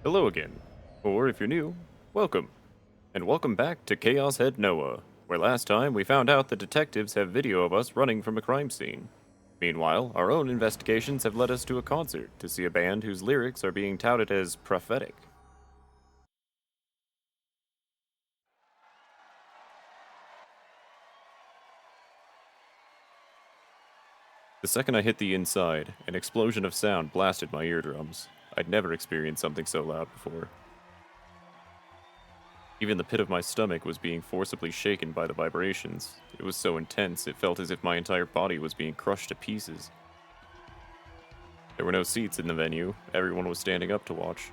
Hello again, or if you're new, welcome, and welcome back to Chaos Head Noah, where last time we found out the detectives have video of us running from a crime scene. Meanwhile, our own investigations have led us to a concert to see a band whose lyrics are being touted as prophetic. The second I hit the inside, an explosion of sound blasted my eardrums. I'd never experienced something so loud before. Even the pit of my stomach was being forcibly shaken by the vibrations. It was so intense, it felt as if my entire body was being crushed to pieces. There were no seats in the venue, everyone was standing up to watch.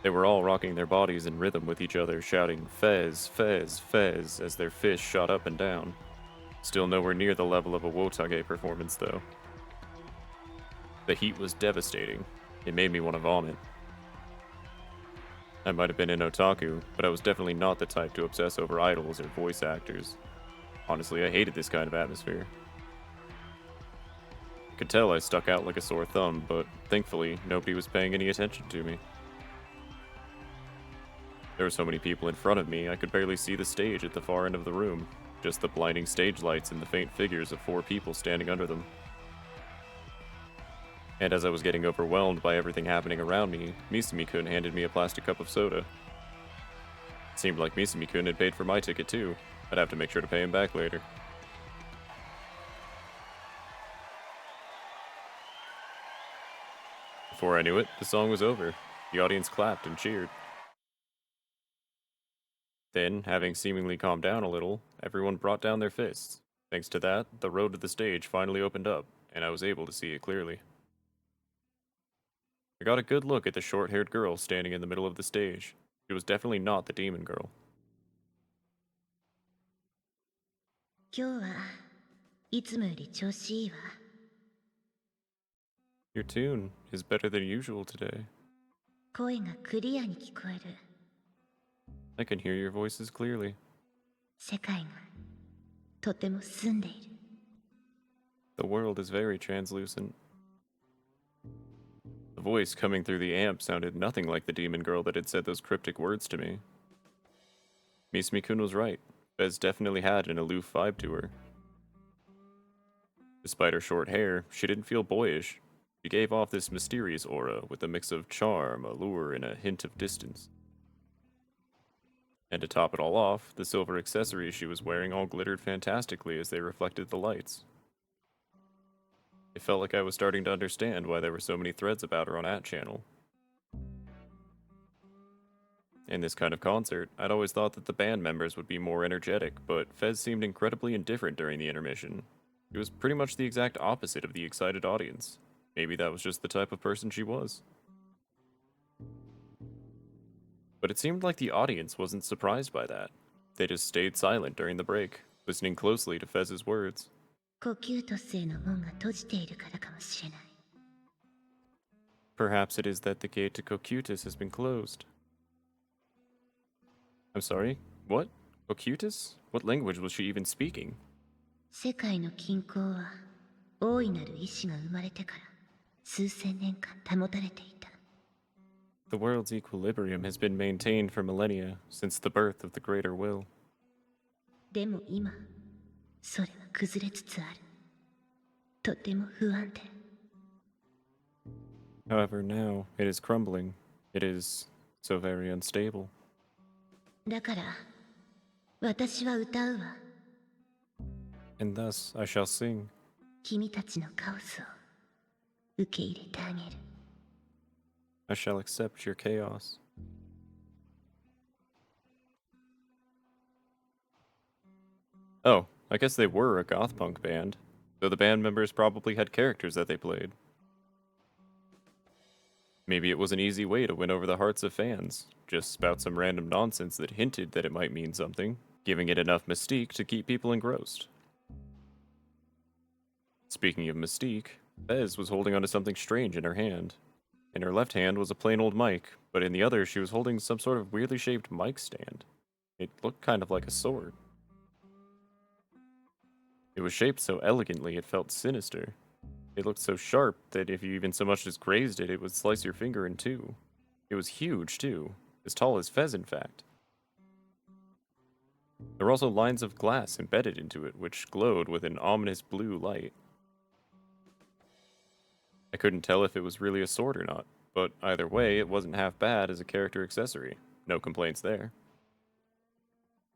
They were all rocking their bodies in rhythm with each other, shouting, "Fez, Fez, Fez," as their fists shot up and down. Still nowhere near the level of a Wotage performance, though. The heat was devastating. It made me want to vomit. I might have been an otaku, but I was definitely not the type to obsess over idols or voice actors. Honestly, I hated this kind of atmosphere. I could tell I stuck out like a sore thumb, but thankfully, nobody was paying any attention to me. There were so many people in front of me, I could barely see the stage at the far end of the room, just the blinding stage lights and the faint figures of 4 people standing under them. And as I was getting overwhelmed by everything happening around me, Misumi-kun handed me a plastic cup of soda. It seemed like Misumi-kun had paid for my ticket too. I'd have to make sure to pay him back later. Before I knew it, the song was over. The audience clapped and cheered. Then, having seemingly calmed down a little, everyone brought down their fists. Thanks to that, the road to the stage finally opened up, and I was able to see it clearly. I got a good look at the short-haired girl standing in the middle of the stage. She was definitely not the demon girl. 今日はいつもより調子いいわ。Your tune is better than usual today. 声がクリアに聞こえる。I can hear your voices clearly. 世界がとても澄んでいる。The world is very translucent. The voice coming through the amp sounded nothing like the demon girl that had said those cryptic words to me. Misumi-kun was right. Fez definitely had an aloof vibe to her. Despite her short hair, she didn't feel boyish. She gave off this mysterious aura with a mix of charm, allure, and a hint of distance. And to top it all off, the silver accessories she was wearing all glittered fantastically as they reflected the lights. It felt like I was starting to understand why there were so many threads about her on @channel. In this kind of concert, I'd always thought that the band members would be more energetic, but Fez seemed incredibly indifferent during the intermission. She was pretty much the exact opposite of the excited audience. Maybe that was just the type of person she was. But it seemed like the audience wasn't surprised by that. They just stayed silent during the break, listening closely to Fez's words. 呼吸と性の門が閉じているからかもしれない。Perhaps it is that the gate to Cocutus has been closed. I'm sorry? What? Cocutus? What language was she even speaking? 世界の均衡は大いなる意志が生まれてから数千年間保たれていた。The world's equilibrium has been maintained for millennia since the birth of the greater will. でも今、それは崩れつつある。とても不安定。However, now it is crumbling. It is so very unstable. だから、私は歌うわ。And thus I shall sing. 君たちのカオスを受け入れてあげる。I shall accept your chaos. Oh, I guess they were a goth punk band, though the band members probably had characters that they played. Maybe it was an easy way to win over the hearts of fans, just spout some random nonsense that hinted that it might mean something, giving it enough mystique to keep people engrossed. Speaking of mystique, Bez was holding onto something strange in her hand. In her left hand was a plain old mic, but in the other she was holding some sort of weirdly shaped mic stand. It looked kind of like a sword. It was shaped so elegantly it felt sinister. It looked so sharp that if you even so much as grazed it, it would slice your finger in two. It was huge, too. As tall as FES, in fact. There were also lines of glass embedded into it, which glowed with an ominous blue light. I couldn't tell if it was really a sword or not, but either way, it wasn't half bad as a character accessory. No complaints there.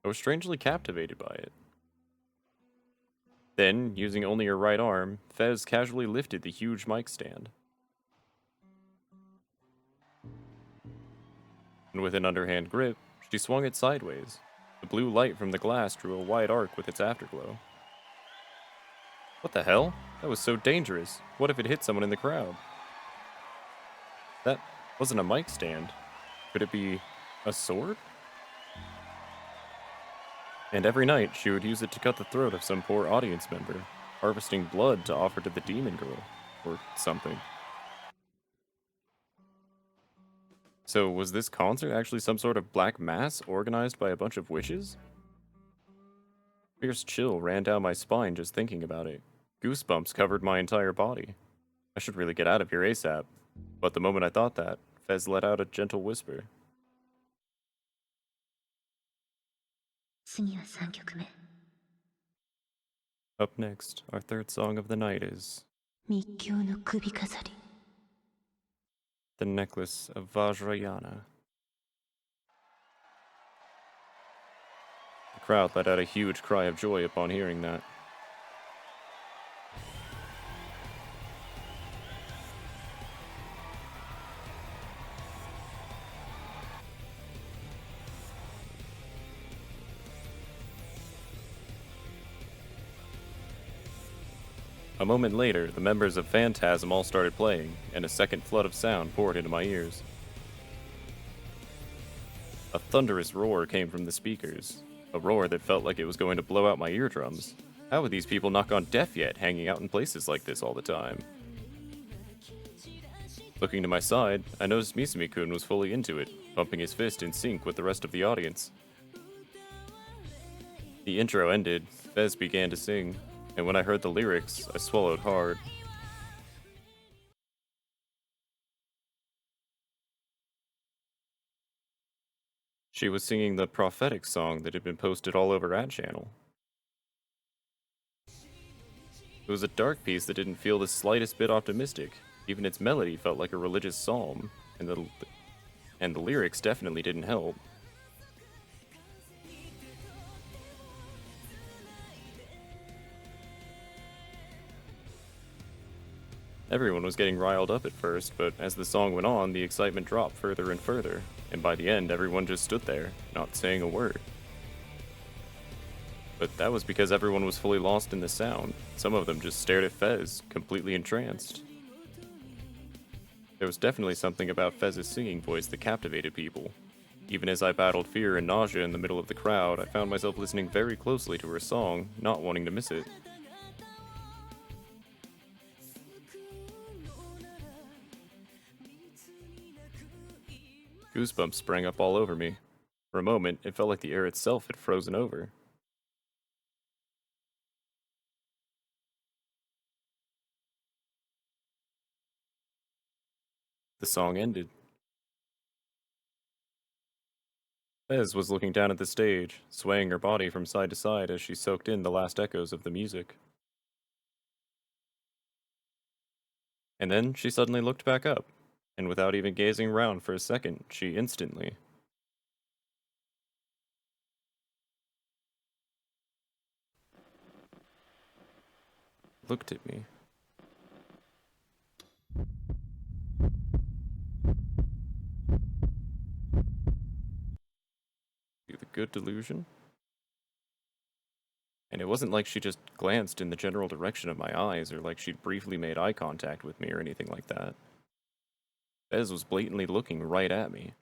I was strangely captivated by it. Then, using only her right arm, FES casually lifted the huge mic stand. And with an underhand grip, she swung it sideways. The blue light from the glass drew a wide arc with its afterglow. What the hell? That was so dangerous. What if it hit someone in the crowd? That wasn't a mic stand. Could it be a sword? And every night, she would use it to cut the throat of some poor audience member, harvesting blood to offer to the demon girl, or something. So, was this concert actually some sort of black mass organized by a bunch of witches? Fierce chill ran down my spine just thinking about it. Goosebumps covered my entire body. I should really get out of here ASAP. But the moment I thought that, FES let out a gentle whisper. 次は3曲目。 Up next, our third song of the night is 密教の首飾り。 The Necklace of Vajrayana. The crowd let out a huge cry of joy upon hearing that. A moment later, the members of Phantasm all started playing, and a second flood of sound poured into my ears. A thunderous roar came from the speakers, a roar that felt like it was going to blow out my eardrums. How had these people not gone deaf yet, hanging out in places like this all the time? Looking to my side, I noticed Misumi-kun was fully into it, bumping his fist in sync with the rest of the audience. The intro ended, FES began to sing, and when I heard the lyrics, I swallowed hard. She was singing the prophetic song that had been posted all over our channel. It was a dark piece that didn't feel the slightest bit optimistic. Even its melody felt like a religious psalm, and the lyrics definitely didn't help. Everyone was getting riled up at first, but as the song went on, the excitement dropped further and further, and by the end, everyone just stood there, not saying a word. But that was because everyone was fully lost in the sound. Some of them just stared at FES, completely entranced. There was definitely something about FES's singing voice that captivated people. Even as I battled fear and nausea in the middle of the crowd, I found myself listening very closely to her song, not wanting to miss it. Goosebumps sprang up all over me. For a moment, it felt like the air itself had frozen over. The song ended. FES was looking down at the stage, swaying her body from side to side as she soaked in the last echoes of the music. And then she suddenly looked back up, and without even gazing around for a second, she instantly looked at me. The good delusion? And it wasn't like she just glanced in the general direction of my eyes or like she'd briefly made eye contact with me or anything like that. FES was blatantly looking right at me.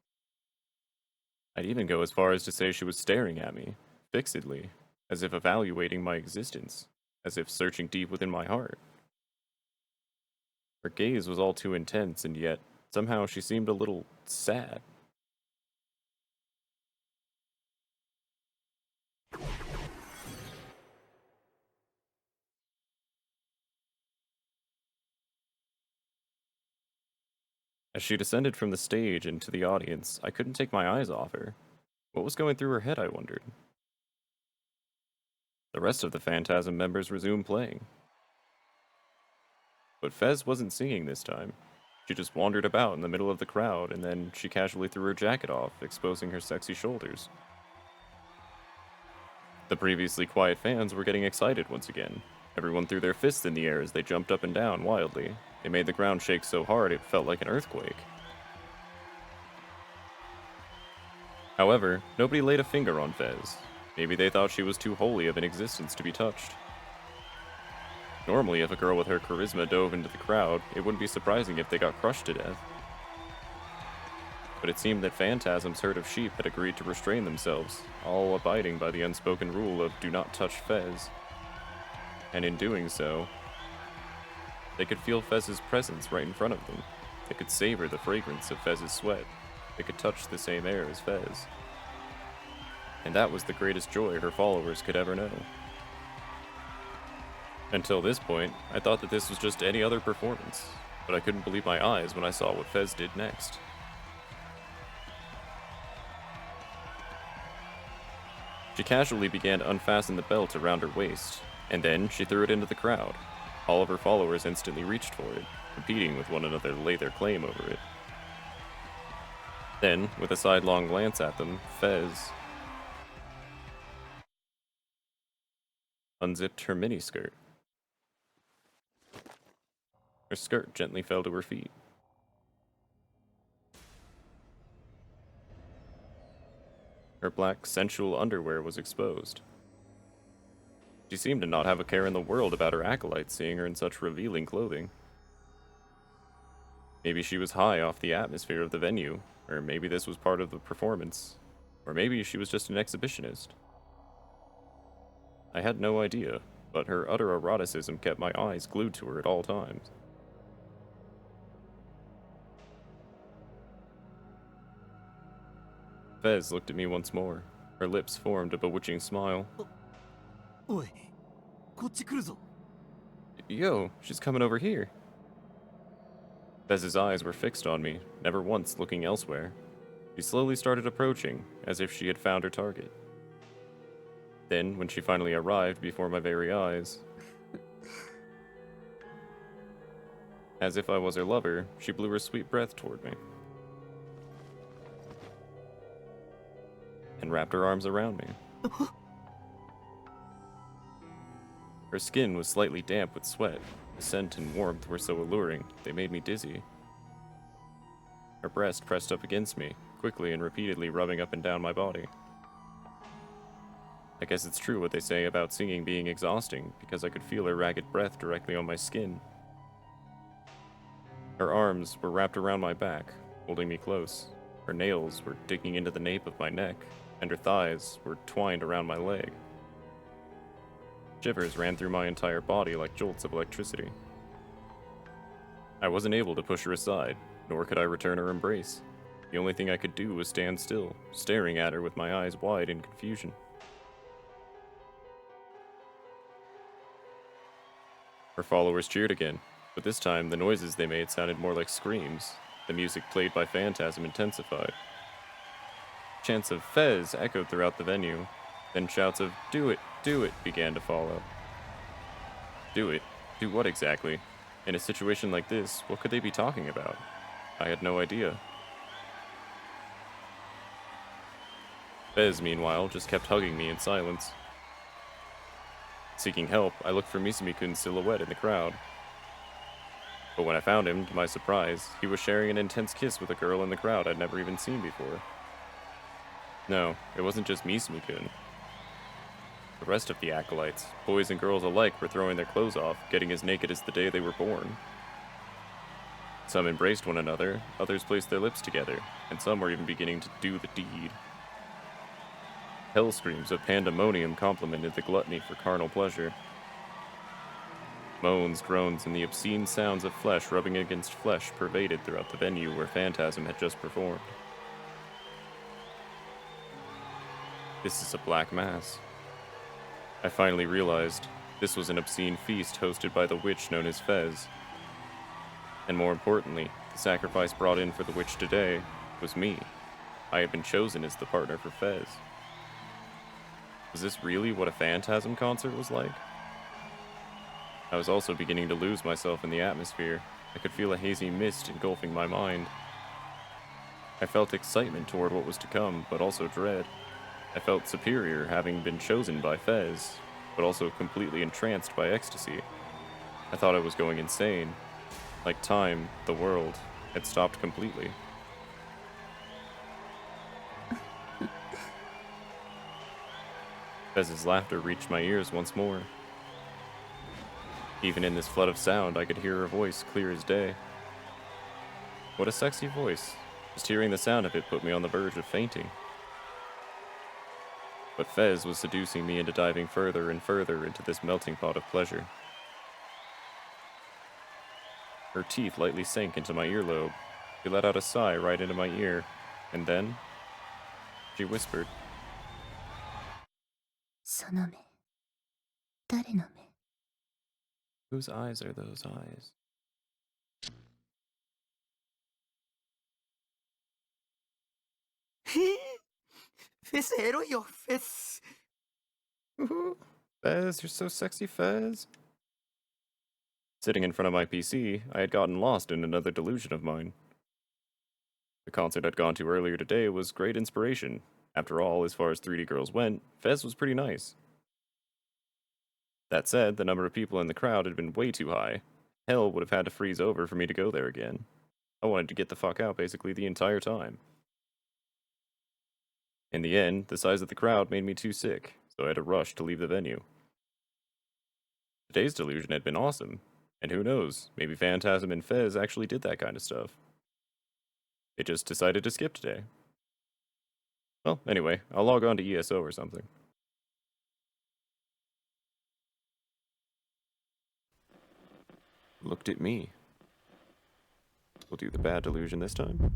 I'd even go as far as to say she was staring at me, fixedly, as if evaluating my existence, as if searching deep within my heart. Her gaze was all too intense, and yet, somehow she seemed a little sad. As she descended from the stage into the audience, I couldn't take my eyes off her. What was going through her head, I wondered. The rest of the Phantasm members resumed playing. But FES wasn't singing this time. She just wandered about in the middle of the crowd, and then she casually threw her jacket off, exposing her sexy shoulders. The previously quiet fans were getting excited once again. Everyone threw their fists in the air as they jumped up and down wildly. They made the ground shake so hard it felt like an earthquake. However, nobody laid a finger on FES. Maybe they thought she was too holy of an existence to be touched. Normally, if a girl with her charisma dove into the crowd, it wouldn't be surprising if they got crushed to death. But it seemed that Phantasm's herd of sheep had agreed to restrain themselves, all abiding by the unspoken rule of do not touch FES. And in doing so, they could feel FES's presence right in front of them. They could savor the fragrance of FES's sweat. They could touch the same air as FES. And that was the greatest joy her followers could ever know. Until this point, I thought that this was just any other performance, but I couldn't believe my eyes when I saw what FES did next. She casually began to unfasten the belt around her waist, and then she threw it into the crowd. All of her followers instantly reached for it, competing with one another to lay their claim over it. Then, with a sidelong glance at them, FES unzipped her miniskirt. Her skirt gently fell to her feet. Her black, sensual underwear was exposed. She seemed to not have a care in the world about her acolytes seeing her in such revealing clothing. Maybe she was high off the atmosphere of the venue, or maybe this was part of the performance, or maybe she was just an exhibitionist. I had no idea, but her utter eroticism kept my eyes glued to her at all times. FES looked at me once more. Her lips formed a bewitching smile. Oi, こっち来るぞ. Yo, she's coming over here. FES's eyes were fixed on me, never once looking elsewhere. She slowly started approaching, as if she had found her target. Then, when she finally arrived before my very eyes, as if I was her lover, she blew her sweet breath toward me and wrapped her arms around me. Her skin was slightly damp with sweat. The scent and warmth were so alluring, they made me dizzy. Her breast pressed up against me, quickly and repeatedly rubbing up and down my body. I guess it's true what they say about singing being exhausting, because I could feel her ragged breath directly on my skin. Her arms were wrapped around my back, holding me close. Her nails were digging into the nape of my neck, and her thighs were twined around my leg. Shivers ran through my entire body like jolts of electricity. I wasn't able to push her aside, nor could I return her embrace. The only thing I could do was stand still, staring at her with my eyes wide in confusion. Her followers cheered again, but this time the noises they made sounded more like screams. The music played by Phantasm intensified. Chants of FES echoed throughout the venue, then shouts of do it, began to follow. Do it? Do what exactly? In a situation like this, what could they be talking about? I had no idea. FES, meanwhile, just kept hugging me in silence. Seeking help, I looked for Misumi-kun's silhouette in the crowd. But when I found him, to my surprise, he was sharing an intense kiss with a girl in the crowd I'd never even seen before. No, it wasn't just Misumi-kun. The rest of the acolytes, boys and girls alike, were throwing their clothes off, getting as naked as the day they were born. Some embraced one another, others placed their lips together, and some were even beginning to do the deed. Hell screams of pandemonium complemented the gluttony for carnal pleasure. Moans, groans, and the obscene sounds of flesh rubbing against flesh pervaded throughout the venue where Phantasm had just performed. This is a black mass. I finally realized this was an obscene feast hosted by the witch known as FES. And more importantly, The sacrifice brought in for the witch today was me. I had been chosen as the partner for FES. Was this really what a Phantasm concert was like? I was also beginning to lose myself in the atmosphere. I could feel a hazy mist engulfing my mind. I felt excitement toward what was to come, but also dread. I felt superior having been chosen by FES, but also completely entranced by ecstasy. I thought I was going insane. Like time, the world, had stopped completely. FES's laughter reached my ears once more. Even in this flood of sound, I could hear her voice clear as day. What a sexy voice. Just hearing the sound of it put me on the verge of fainting. But FES was seducing me into diving further and further into this melting pot of pleasure. Her teeth lightly sank into my earlobe. She let out a sigh right into my ear, and then she whispered, その目、誰の目？ "Whose eyes are those eyes?" FES エロいよ、FES。Woohoo! Fez, you're so sexy, Fez. Sitting in front of my PC, I had gotten lost in another delusion of mine. The concert I'd gone to earlier today was great inspiration. After all, as far as 3D girls went, Fez was pretty nice. That said, the number of people in the crowd had been way too high. Hell would have had to freeze over for me to go there again. I wanted to get the fuck out basically the entire time. In the end, the size of the crowd made me too sick, so I had to rush to leave the venue. Today's delusion had been awesome, and who knows, maybe Phantasm and Fez actually did that kind of stuff. They just decided to skip today. Well, anyway, I'll log on to ESO or something. Looked at me. We'll do the bad delusion this time.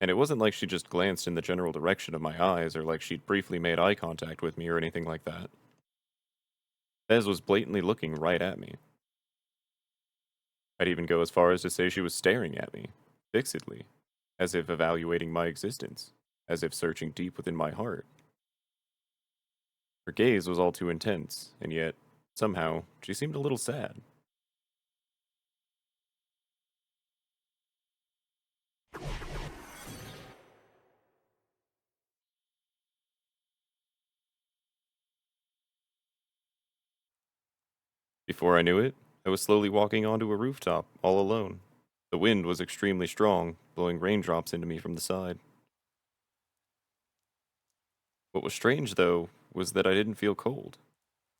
And it wasn't like she just glanced in the general direction of my eyes or like she'd briefly made eye contact with me or anything like that. Fez was blatantly looking right at me. I'd even go as far as to say she was staring at me, fixedly, as if evaluating my existence, as if searching deep within my heart. Her gaze was all too intense, and yet, somehow, she seemed a little sad. Before I knew it, I was slowly walking onto a rooftop, all alone. The wind was extremely strong, blowing raindrops into me from the side. What was strange, though, was that I didn't feel cold.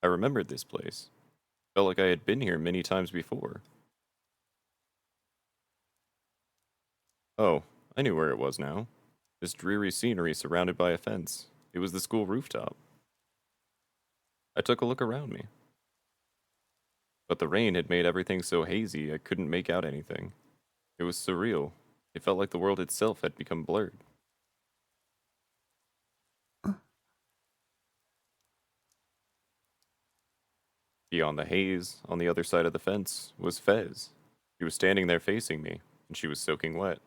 I remembered this place. Felt like I had been here many times before. Oh, I knew where it was now. This dreary scenery surrounded by a fence. It was the school rooftop. I took a look around me. But the rain had made everything so hazy I couldn't make out anything. It was surreal. It felt like the world itself had become blurred. Beyond the haze, on the other side of the fence, was Fez. She was standing there facing me, and she was soaking wet.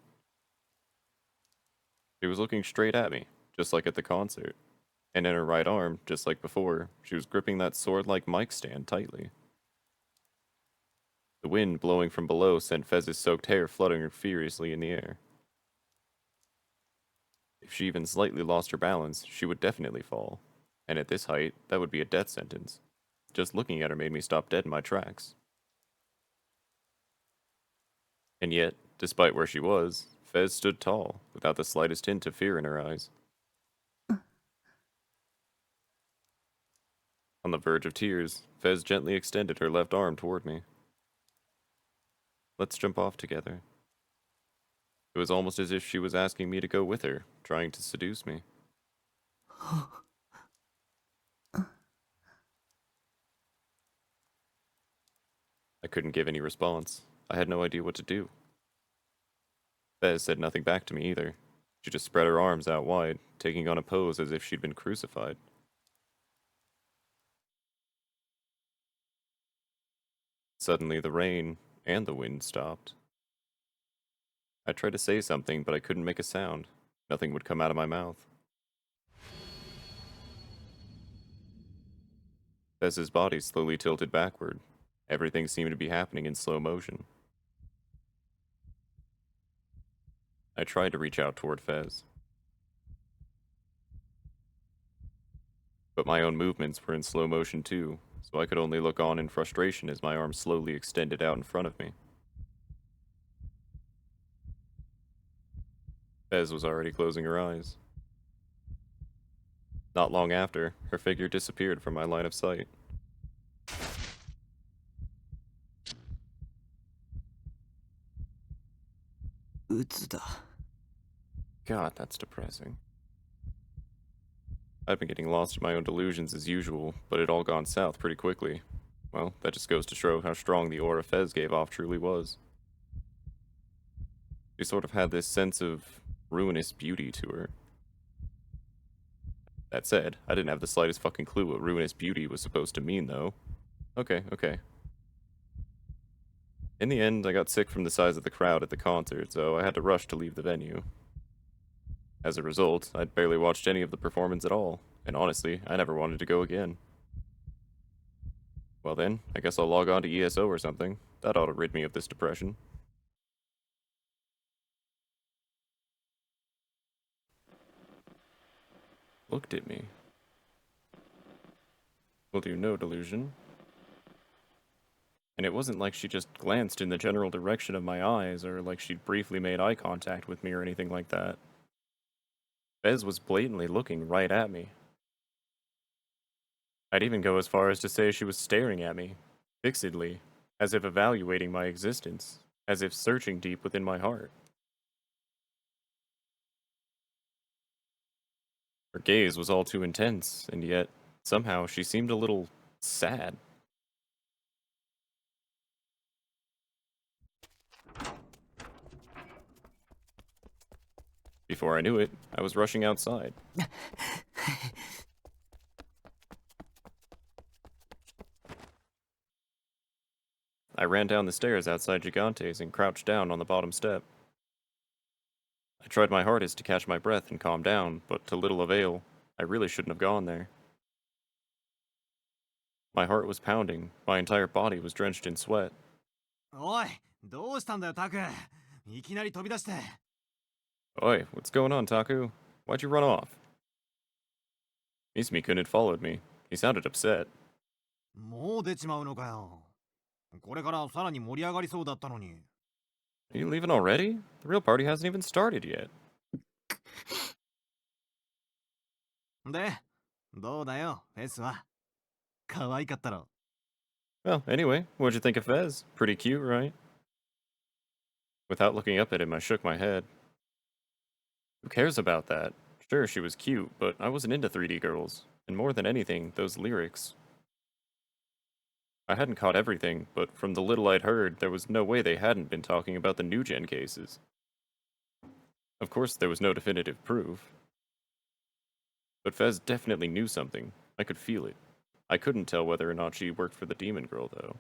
She was looking straight at me, just like at the concert. And in her right arm, just like before, she was gripping that sword-like mic stand tightly. The wind blowing from below sent Fez's soaked hair fluttering furiously in the air. If she even slightly lost her balance, she would definitely fall. And at this height, that would be a death sentence. Just looking at her made me stop dead in my tracks. And yet, despite where she was, Fez stood tall, without the slightest hint of fear in her eyes. On the verge of tears, Fez gently extended her left arm toward me. Let's jump off together. It was almost as if she was asking me to go with her, trying to seduce me. I couldn't give any response. I had no idea what to do. Fez said nothing back to me either. She just spread her arms out wide, taking on a pose as if she'd been crucified. Suddenly, the rain and the wind stopped. I tried to say something, but I couldn't make a sound. Nothing would come out of my mouth. Fez's body slowly tilted backward. Everything seemed to be happening in slow motion. I tried to reach out toward Fez, but my own movements were in slow motion too, so I could only look on in frustration as my arm slowly extended out in front of me. Fez was already closing her eyes. Not long after, her figure disappeared from my line of sight. God, that's depressing. I'd been getting lost in my own delusions as usual, but it all gone south pretty quickly. Well, that just goes to show how strong the aura Fez gave off truly was. She sort of had this sense of ruinous beauty to her. That said, I didn't have the slightest fucking clue what ruinous beauty was supposed to mean, though. Okay. In the end, I got sick from the size of the crowd at the concert, so I had to rush to leave the venue. As a result, I'd barely watched any of the performance at all, and honestly, I never wanted to go again. Well then, I guess I'll log on to ESO or something. That ought to rid me of this depression. Looked at me. Will do no delusion. And it wasn't like she just glanced in the general direction of my eyes, or like she'd briefly made eye contact with me or anything like that. Fez was blatantly looking right at me. I'd even go as far as to say she was staring at me, fixedly, as if evaluating my existence, as if searching deep within my heart. Her gaze was all too intense, and yet, somehow, she seemed a little sad. Before I knew it, I was rushing outside. I ran down the stairs outside Gigante's and crouched down on the bottom step. I tried my hardest to catch my breath and calm down, but to little avail. I really shouldn't have gone there. My heart was pounding, my entire body was drenched in sweat. おい、どうしたんだよ、タク。いきなり飛び出して。Oi, what's going on, Taku? Why'd you run off? Misumi-kun had followed me. He sounded upset. もう出ちまうのかよ。これからさらに盛り上がりそうだったのに。Are you leaving already? The real party hasn't even started yet. で、どうだよ、フェスは。可愛かったろ。Well, anyway, what'd you think of Fez? Pretty cute, right? Without looking up at him, I shook my head. Who cares about that? Sure, she was cute, but I wasn't into 3D girls. And more than anything, those lyrics. I hadn't caught everything, but from the little I'd heard, there was no way they hadn't been talking about the new-gen cases. Of course, there was no definitive proof. But Fez definitely knew something. I could feel it. I couldn't tell whether or not she worked for the demon girl, though.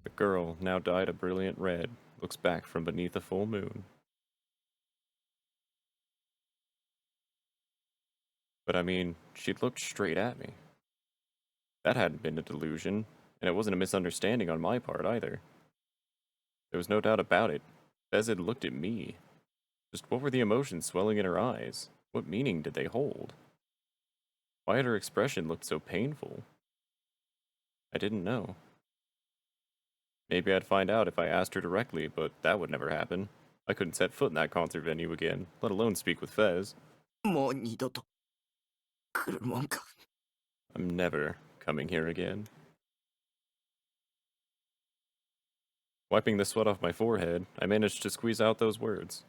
The girl, now dyed a brilliant red, looks back from beneath a full moon. But I mean, she looked straight at me. That hadn't been a delusion, and it wasn't a misunderstanding on my part either. There was no doubt about it. Fez had looked at me. Just what were the emotions swelling in her eyes? What meaning did they hold? Why had her expression looked so painful? I didn't know. Maybe I'd find out if I asked her directly, but that would never happen. I couldn't set foot in that concert venue again, let alone speak with Fez. もう二度と来るもんか。I'm never coming here again. Wiping the sweat off my forehead, I managed to squeeze out those words.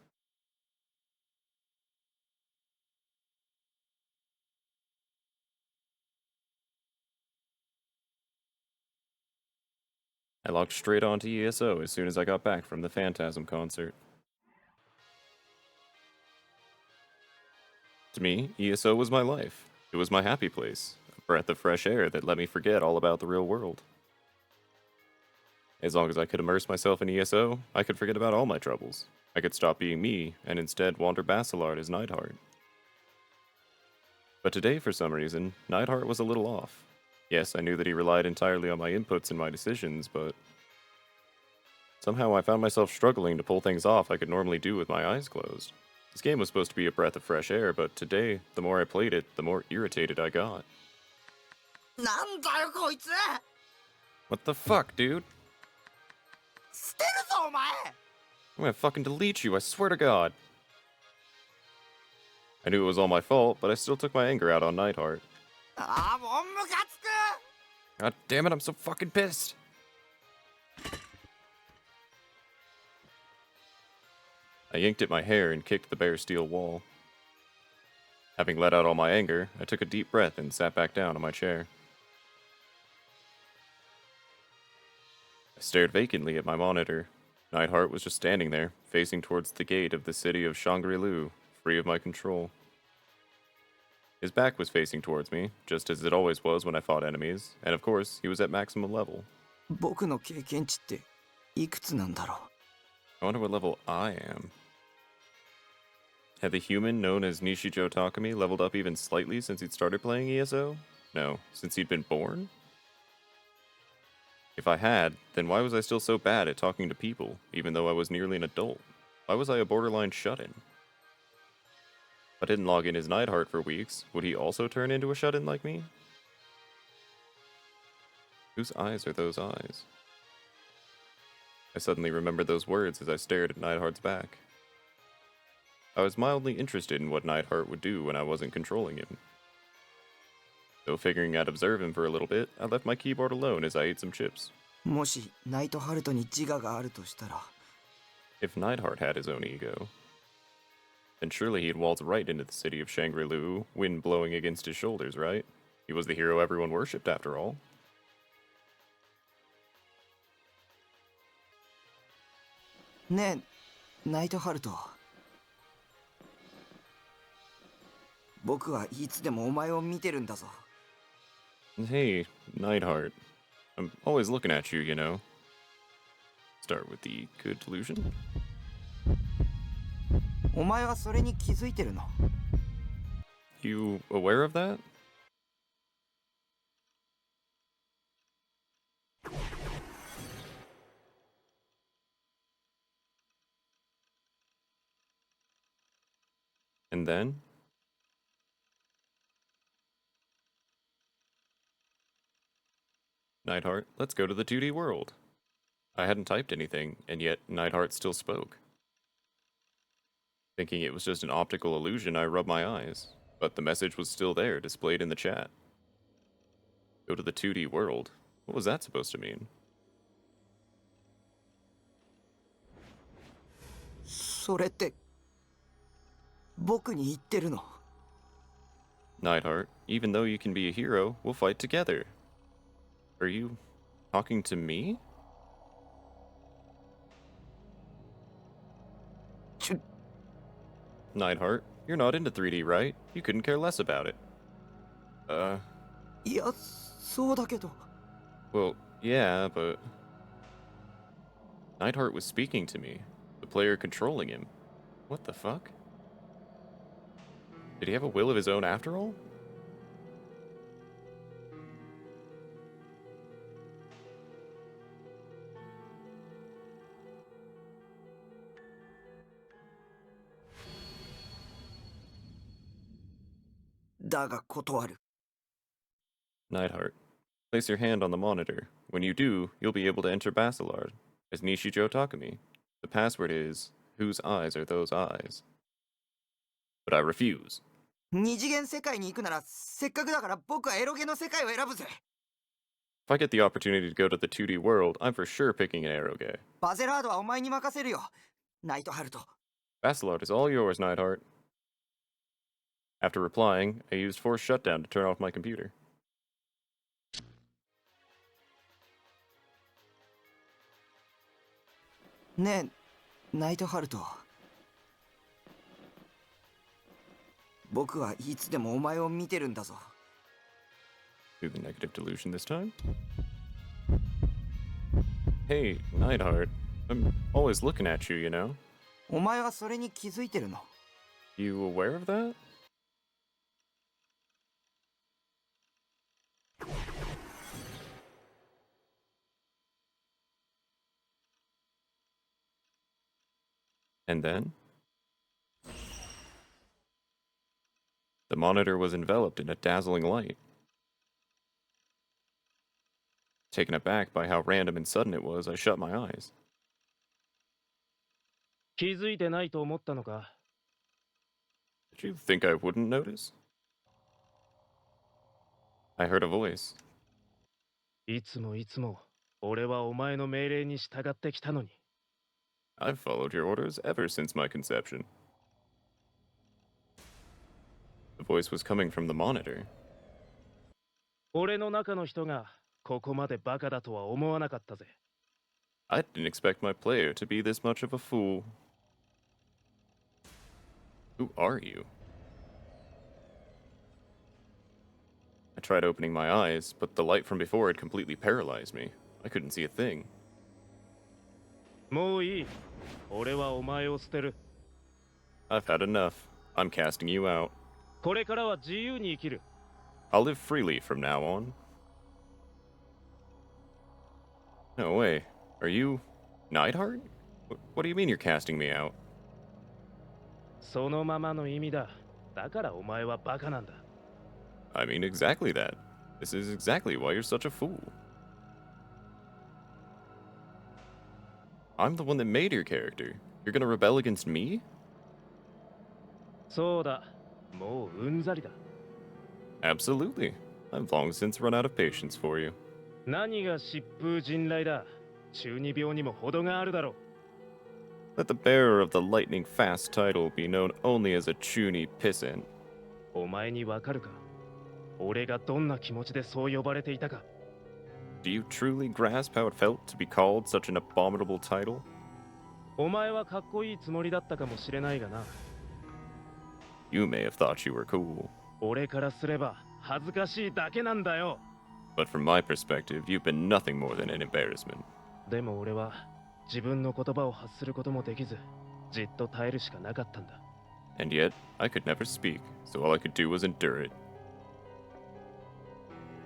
I logged straight onto ESO as soon as I got back from the Phantasm concert. To me, ESO was my life. It was my happy place. breath of fresh air that let me forget all about the real world. As long as I could immerse myself in ESO, I could forget about all my troubles. I could stop being me and instead wander Bacillard as Neidhart. But today, for some reason, Neidhart was a little off. Yes, I knew that he relied entirely on my inputs and my decisions, but somehow I found myself struggling to pull things off I could normally do with my eyes closed. This game was supposed to be a breath of fresh air, but today, the more I played it, the more irritated I got. なんだよこいつ What the fuck, dude? 捨てるぞお前 I'm gonna fucking delete you, I swear to God. I knew it was all my fault, but I still took my anger out on Neidhart. ああもうムカつく God damn it, I'm so fucking pissed. I yanked at my hair and kicked the bare steel wall. Having let out all my anger, I took a deep breath and sat back down on my chair. I stared vacantly at my monitor. Neidhart was just standing there, facing towards the gate of the city of Shangri-Lu, free of my control. His back was facing towards me, just as it always was when I fought enemies, and of course, he was at maximum level. 僕の経験値っていくつなんだろ I wonder what level I am. Had the human known as Nishijo Takumi leveled up even slightly since he'd started playing ESO? No, since he'd been born? If I had, then why was I still so bad at talking to people, even though I was nearly an adult? Why was I a borderline shut-in? If I didn't log in as Neidhart for weeks, would he also turn into a shut-in like me? Whose eyes are those eyes? I suddenly remembered those words as I stared at Neidhart's back. I was mildly interested in what Neidhart would do when I wasn't controlling him. Though figuring I'd observe him for a little bit, I left my keyboard alone as I ate some chips. うもしナイトハルトに自我があるとしたら If Neidhart had his own ego, then surely he'd waltz right into the city of Shangri-Lu, wind blowing against his shoulders, right? He was the hero everyone worshipped after all. ねえナイトハルト僕はいつでもお前を見てるんだぞ Hey, Neidhart. I'm always looking at you, you know. Start with the good delusion. お前はそれに気づいてるの You aware of that? And then? Neidhart, let's go to the 2D world. I hadn't typed anything, and yet Neidhart still spoke. Thinking it was just an optical illusion, I rubbed my eyes, but the message was still there, displayed in the chat. Go to the 2D world? What was that supposed to mean? それって僕に言ってるの Neidhart, even though you can be a hero, we'll fight together. Are you talking to me? ちょ Neidhart, you're not into 3D, right? You couldn't care less about it. いやそうだけど Well, yeah, but... Neidhart was speaking to me. The player controlling him. What the fuck? Did he have a will of his own after all?「だが断る Neidhart, place your hand on the monitor. When you do, you'll be able to enter Bacillard as Nishijo Takumi. The password is, whose eyes are those eyes? But I refuse. 二次元世界に行くならせっかくだから僕はエロゲの世界を選ぶぜ If I get the opportunity to go to the 2D world, I'm for sure picking an eroge. バゼラードはお前に任せるよナイトハルト Bacillard is all yours, Neidhart. After replying, I used force shutdown to turn off my computer. ねえナイトハルト僕はいつでもお前を見てるんだぞ Do the negative delusion this time. Hey, Neidhart. I'm always looking at you, you know? お前はそれに気づいてるの？ You aware of that? And then? The monitor was enveloped in a dazzling light. Taken aback by how random and sudden it was, I shut my eyes. 気づいてないと思ったのか。 Did you think I wouldn't notice? I heard a voice. いつも俺はお前の命令に従ってきたのに。 I've followed your orders ever since my conception. The voice was coming from the monitor. 俺の中の人がここまでバカだとは思わなかったぜ。 I didn't expect my player to be this much of a fool. Who are you? I tried opening my eyes, but the light from before had completely paralyzed me. I couldn't see a thing. もういい。俺はお前を捨てる。 I've had enough. I'm casting you out. これからは自由に生きる。 I'll live freely from now on. No way. Are you Neidhart? What do you mean you're casting me out? そのままの意味だ。だからお前はバカなんだ。 I mean exactly that. This is exactly why you're such a fool. I'm the one that made your character. You're gonna rebel against me? そうだ。もううんざりだ。 Absolutely. I've long since run out of patience for you. 何が疾風陣雷だ。中二病にも程があるだろう。 Let the bearer of the lightning fast title be known only as a chuny pissant. お前にわかるか。俺がどんな気持ちでそう呼ばれていたか。 Do you truly grasp how it felt to be called such an abominable title? お前はかっこいいつもりだったかもしれないがな。 You may have thought you were cool, 俺からすれば恥ずかしいだけなんだよ。 but from my perspective, you've been nothing more than an embarrassment. でも俺は自分の言葉を発することもできず、じっと耐えるしかなかったんだ。 And yet, I could never speak, so all I could do was endure it.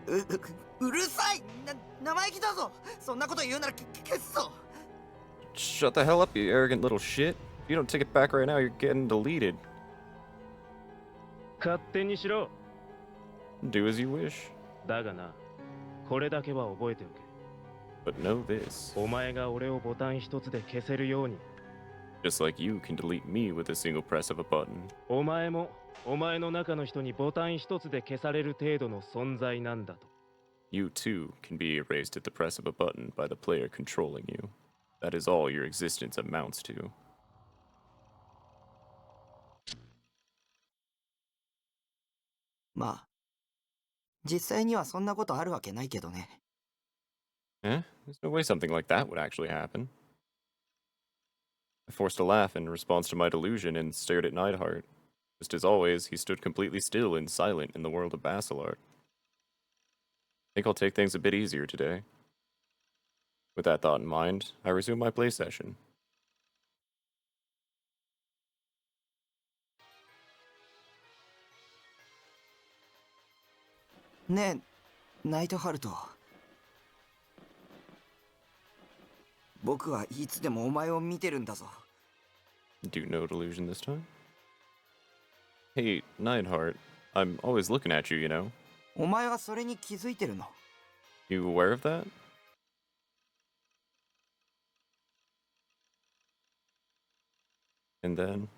うるさい！生意気だぞ！そんなこと言うなら消すぞ！ Shut the hell up, you arrogant little shit. If you don't take it back right now, you're getting deleted. 勝手にしろ。 Do as you wish. だがな、これだけは覚えておけ。 But know this. お前が俺をボタン一つで消せるように、 Just like you can delete me with a single press of a button. お前もお前の中の人にボタン一つで消される程度の存在なんだと。 You too can be erased at the press of a button by the player controlling you. That is all your existence amounts to. まあ、実際にはそんなことあるわけないけどね。 Eh? There's no way something like that would actually happen. I forced a laugh in response to my delusion and stared at Neidhart. Just as always, he stood completely still and silent in the world of Basilart. I think I'll take things a bit easier today. With that thought in mind, I resumed my play session. ねえ、ナイトハルト。僕はいつでもお前を見てるんだぞ。 Do no delusion this time? Hey, Neidhart, I'm always looking at you, you know? お前はそれに気づいてるの？ You aware of that? And then...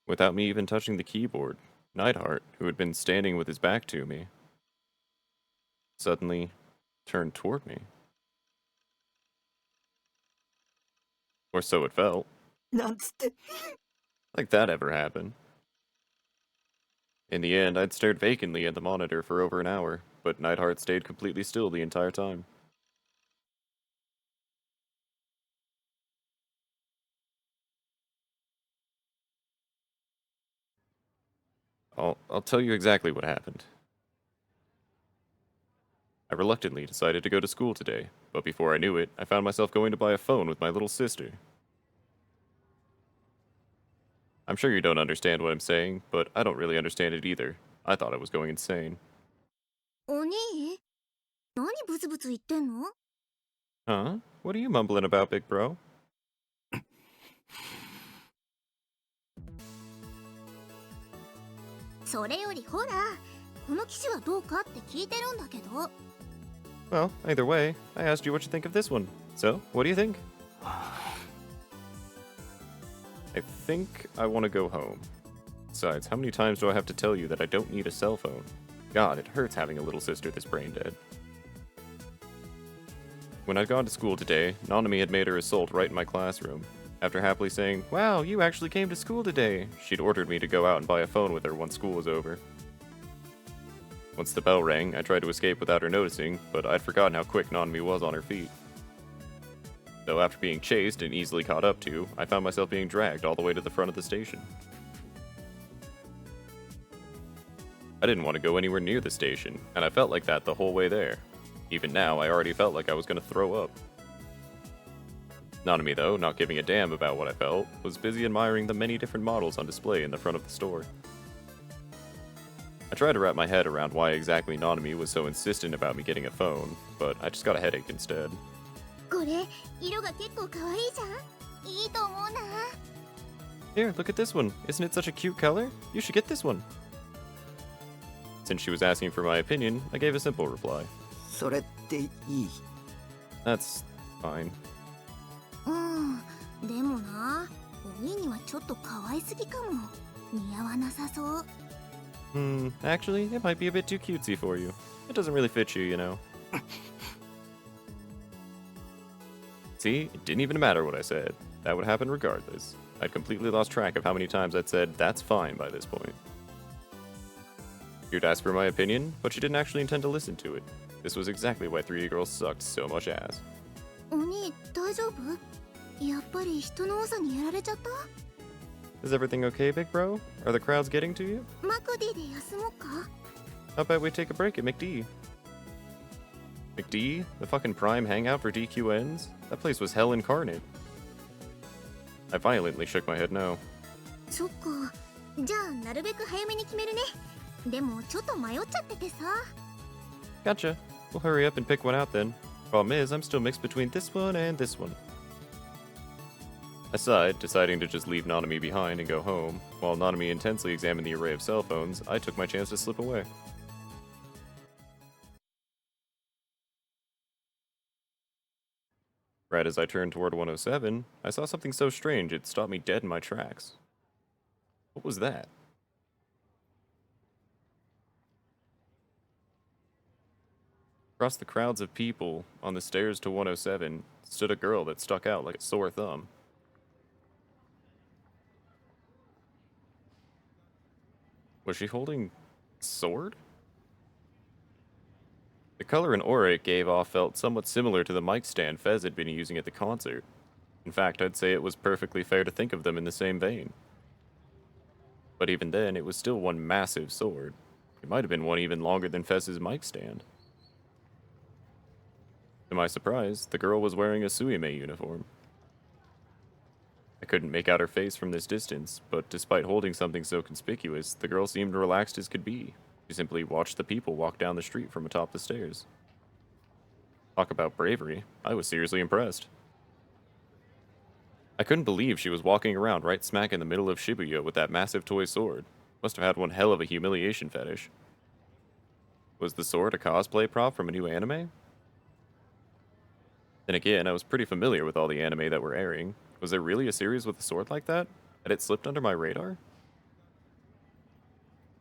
Without me even touching the keyboard, Neidhart, who had been standing with his back to me, suddenly turned toward me. Or so it felt. なんつって。 Like that ever happened. In the end, I'd stared vacantly at the monitor for over an hour, but Neidhart stayed completely still the entire time. I'll tell you exactly what happened. I reluctantly decided to go to school today, but before I knew it, I found myself going to buy a phone with my little sister. I'm sure you don't understand what I'm saying, but I don't really understand it either. I thought I was going insane. お兄何ブツブツ言ってんの Huh? What are you mumbling about, big bro? それよりほらこの機種はどうかって聞いてるんだけど Well, either way, I asked you what you think of this one. So, what do you think? I think I want to go home. Besides, how many times do I have to tell you that I don't need a cell phone? God, it hurts having a little sister this brain dead. When I'd gone to school today, Nanami had made her assault right in my classroom. After happily saying, "Wow, you actually came to school today," she'd ordered me to go out and buy a phone with her once school was over. Once the bell rang, I tried to escape without her noticing, but I'd forgotten how quick Nanami was on her feet. So after being chased and easily caught up to, I found myself being dragged all the way to the front of the station. I didn't want to go anywhere near the station, and I felt like that the whole way there. Even now, I already felt like I was going to throw up. Nanami, though, not giving a damn about what I felt, was busy admiring the many different models on display in the front of the store. I tried to wrap my head around why exactly Nanami was so insistent about me getting a phone, but I just got a headache instead. これ色が結構可愛いじゃんいいと思うな Here, look at this one. Isn't it such a cute color? You should get this one. Since she was asking for my opinion, I gave a simple reply. それっていい That's fine. うんでもなお兄にはちょっと可愛すぎかも似合わなさそう Actually, it might be a bit too cutesy for you. It doesn't really fit you, you know. See, it didn't even matter what I said. That would happen regardless. I'd completely lost track of how many times I'd said, "That's fine" by this point. You'd ask for my opinion, but you didn't actually intend to listen to it. This was exactly why 3D girls sucked so much ass. お兄大丈夫やっぱり人の多さにやられちゃった Is everything okay, big bro? Are the crowds getting to you? マクディで休もうか How about we take a break at McD? McD? The fucking prime hangout for DQNs? That place was hell incarnate. I violently shook my head no. そっかじゃあなるべく早めに決めるねでもちょっと迷っちゃっててさ Gotcha. We'll hurry up and pick one out then. Problem is, I'm still mixed between this one and this one. I sighed, deciding to just leave Nanami behind and go home. While Nanami intensely examined the array of cell phones, I took my chance to slip away. Right as I turned toward 107, I saw something so strange it stopped me dead in my tracks. What was that? Across the crowds of people, on the stairs to 107, stood a girl that stuck out like a sore thumb. Was she holding a sword? The color and aura it gave off felt somewhat similar to the mic stand FES had been using at the concert. In fact, I'd say it was perfectly fair to think of them in the same vein. But even then, it was still one massive sword. It might have been one even longer than FES's mic stand. To my surprise, the girl was wearing a Suime uniform. I couldn't make out her face from this distance, but despite holding something so conspicuous, the girl seemed relaxed as could be. She simply watched the people walk down the street from atop the stairs. Talk about bravery, I was seriously impressed. I couldn't believe she was walking around right smack in the middle of Shibuya with that massive toy sword. Must have had one hell of a humiliation fetish. Was the sword a cosplay prop from a new anime? Then again, I was pretty familiar with all the anime that were airing. Was there really a series with a sword like that? Had it slipped under my radar?